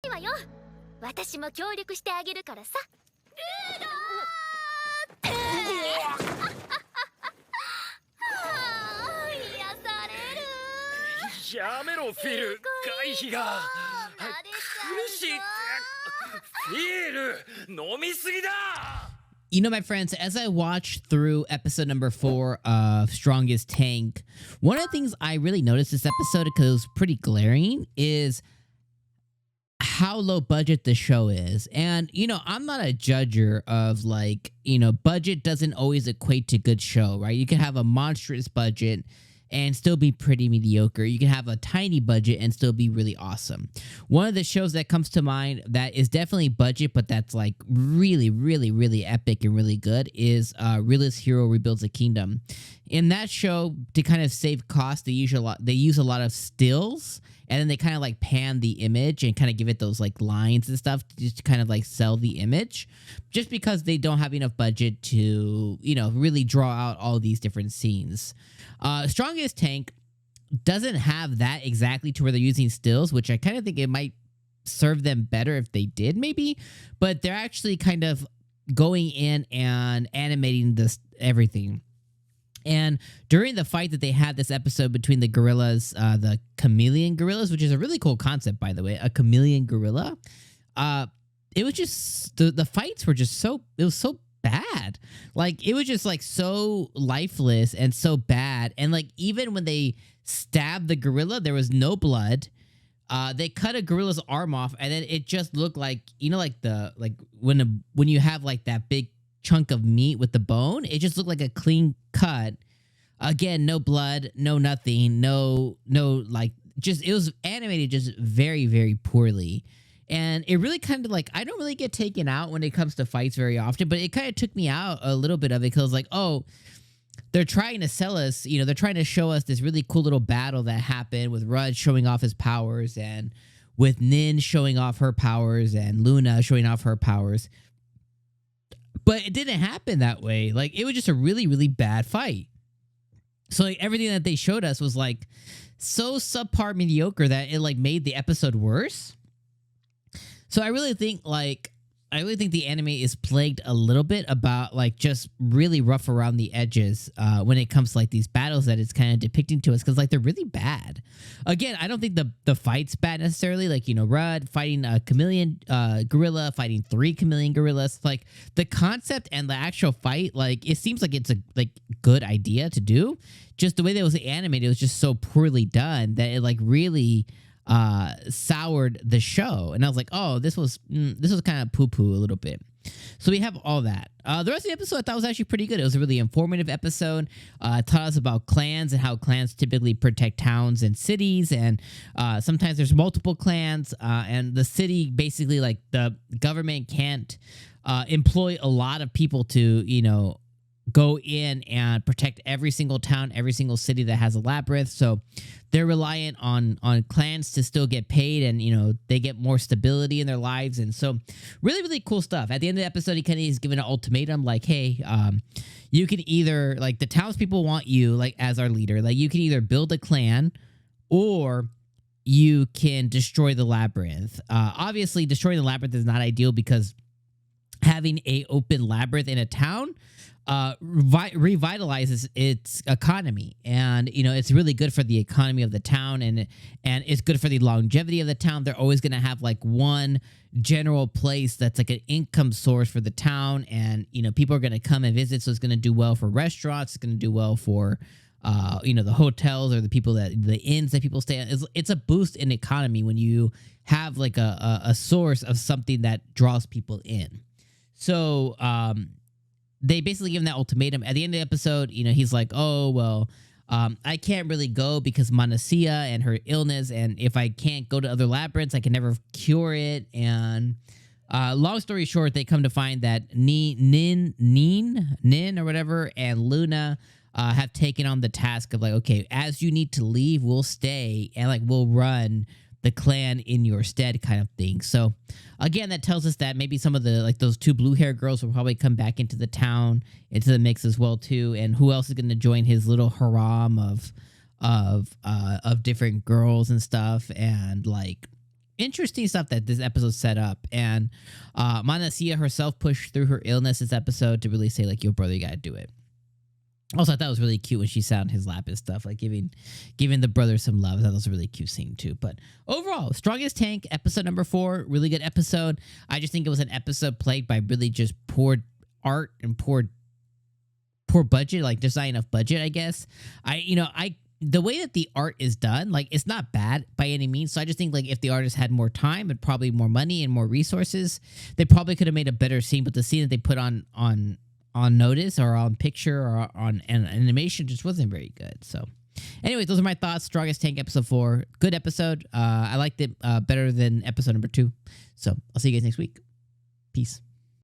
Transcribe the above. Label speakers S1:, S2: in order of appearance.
S1: わよ。私も協力してあげるからさ。ルードーって癒される。
S2: やめろフィル、回避が苦しい。フィル、飲みすぎだ。
S3: You know, my friends, as I watched through episode number 4 of Strongest Tank, one of the things I really noticed this episode, because it was pretty glaring, is how low budget the show is. And, you know, I'm not a judger of, like, you know, budget doesn't always equate to good show, right? You can have a monstrous budget and still be pretty mediocre. You can have a tiny budget and still be really awesome. One of the shows that comes to mind that is definitely budget, but that's like really, really, really epic and really good is Realist Hero Rebuilds a Kingdom. In that show, to kind of save costs, they use a lot of stills, and then they kind of like pan the image and kind of give it those like lines and stuff just to kind of like sell the image, just because they don't have enough budget to, you know, really draw out all these different scenes. Strongest Tank doesn't have that exactly to where they're using stills, which I kind of think it might serve them better if they did maybe, but they're actually kind of going in and animating this everything. And during the fight that they had this episode between the gorillas, the chameleon gorillas, which is a really cool concept, by the way, a chameleon gorilla, it was just, the fights were just so, it was so bad. Like, it was just like so lifeless and so bad. And like, even when they stabbed the gorilla, there was no blood. They cut a gorilla's arm off, and then it just looked like, you know, like when you have like that big chunk of meat with the bone, it just looked like a clean cut. Again, no blood, no nothing, no like, just, it was animated just very, very poorly. And it really kind of like, I don't really get taken out when it comes to fights very often, but it kind of took me out a little bit of it, because I was like, oh, they're trying to sell us, you know, they're trying to show us this really cool little battle that happened with Rudd showing off his powers, and with Nin showing off her powers, and Luna showing off her powers. But it didn't happen that way. Like, it was just a really, really bad fight. So like, everything that they showed us was like so subpar mediocre that it like made the episode worse. So I really think the anime is plagued a little bit about like just really rough around the edges when it comes to like these battles that it's kind of depicting to us, because like they're really bad. Again, I don't think the fight's bad necessarily. Like, you know, Rudd fighting a chameleon gorilla, fighting 3 chameleon gorillas. Like, the concept and the actual fight, like, it seems like it's a like good idea to do. Just the way that it was animated, it was just so poorly done that it like really soured the show. And I was like, oh, this was kind of poo-poo a little bit. So we have all that. The rest of the episode I thought was actually pretty good. It was a really informative episode. Taught us about clans and how clans typically protect towns and cities, and sometimes there's multiple clans, and the city, basically, like, the government can't employ a lot of people to, you know, go in and protect every single town, every single city that has a labyrinth. So they're reliant on clans to still get paid, and, you know, they get more stability in their lives. And so really, really cool stuff. At the end of the episode, he kind of is given an ultimatum, like, hey, you can either, like, the townspeople want you, like, as our leader. Like, you can either build a clan, or you can destroy the labyrinth. Obviously, destroying the labyrinth is not ideal, because having a open labyrinth in a town revitalizes its economy, and, you know, it's really good for the economy of the town, and it's good for the longevity of the town. They're always going to have like one general place that's like an income source for the town, and, you know, people are going to come and visit, so it's going to do well for restaurants, it's going to do well for you know, the hotels, or the inns that people stay at. It's a boost in economy when you have like a source of something that draws people in. So they basically give him that ultimatum. At the end of the episode, you know, he's like, oh, well, I can't really go because Manasia and her illness, and if I can't go to other labyrinths, I can never cure it. And long story short, they come to find that Nin or whatever, and Luna have taken on the task of like, okay, as you need to leave, we'll stay, and like we'll run the clan in your stead, kind of thing. So again, that tells us that maybe some of the, like, those 2 blue hair girls will probably come back into the town, into the mix as well too. And who else is going to join his little harem of different girls and stuff? And like, interesting stuff that this episode set up. And Manasia herself pushed through her illness this episode to really say, like, yo, brother, you gotta do it. Also, I thought it was really cute when she sat on his lap and stuff, like giving the brother some love. That was a really cute scene too. But overall, Strongest Tank, episode number 4, really good episode. I just think it was an episode plagued by really just poor art and poor budget, like just not enough budget, I guess. The way that the art is done, like, it's not bad by any means. So I just think, like, if the artist had more time and probably more money and more resources, they probably could have made a better scene. But the scene that they put on notice or on picture or on an animation just wasn't very good. So anyways, those are my thoughts. Strongest Tank episode 4, good episode. I liked it better than episode number 2. So I'll see you guys next week. Peace.